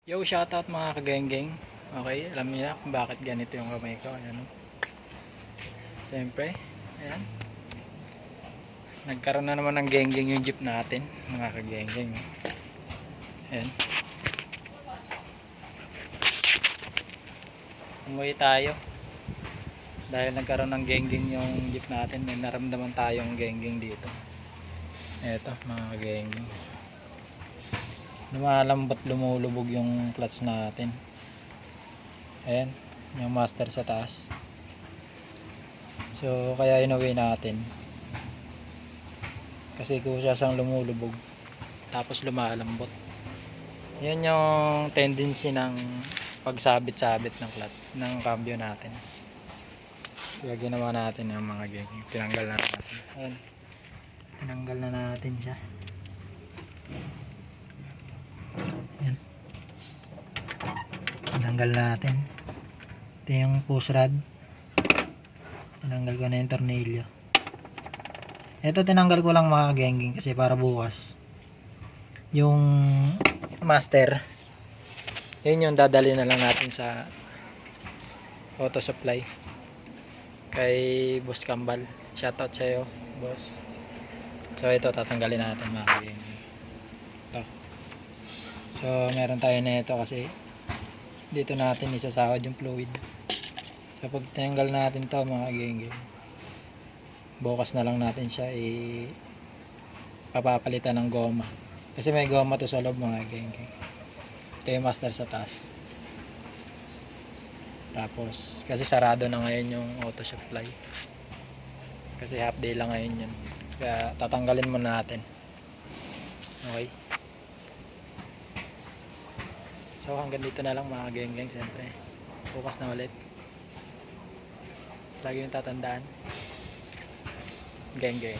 Yo, shoutout mga kagenggeng. Okay, alam niyo na kung bakit ganito yung kamay ko. Ayan. Siyempre, ayan. Nagkaroon na naman ng genggeng yung jeep natin, mga kagenggeng. Ayan. Umuwi tayo. Dahil nagkaroon ng genggeng yung jeep natin, may naramdaman tayong genggeng dito. Eto, mga kagenggeng. Lumalambot, lumulubog yung clutch natin. Ayan, yung master sa taas. So kaya inuwi natin kasi kusa siyang lumulubog tapos lumalambot. Yan yung tendency ng pagsabit-sabit ng clutch ng cambio natin. Kaya ginawa natin ang mga ganyan, tinanggal na natin. Ayan, tinanggal na natin siya. Ayan, tinanggal natin. Ito yung push rod, tinanggal ko na yung tornilyo. Ito tinanggal ko lang mga gengging kasi para bukas yung master, yun yung dadali na lang natin sa auto supply kay Boss Kambal. Shoutout sa'yo, boss. So ito tatanggalin natin mga gengging. Ito. So meron tayo na ito kasi dito natin isasahod yung fluid. So pag tinanggal natin to mga gengging, bukas na lang natin siya papapalitan ng goma kasi may goma to sa loob mga gengging. Ito yung master sa taas, tapos kasi sarado na ngayon yung auto supply kasi half day lang ngayon yun, kaya tatanggalin muna natin. Okay, so hanggang dito na lang mga gengging. Siyempre bukas na ulit, lagi yung tatandaan, geng geng.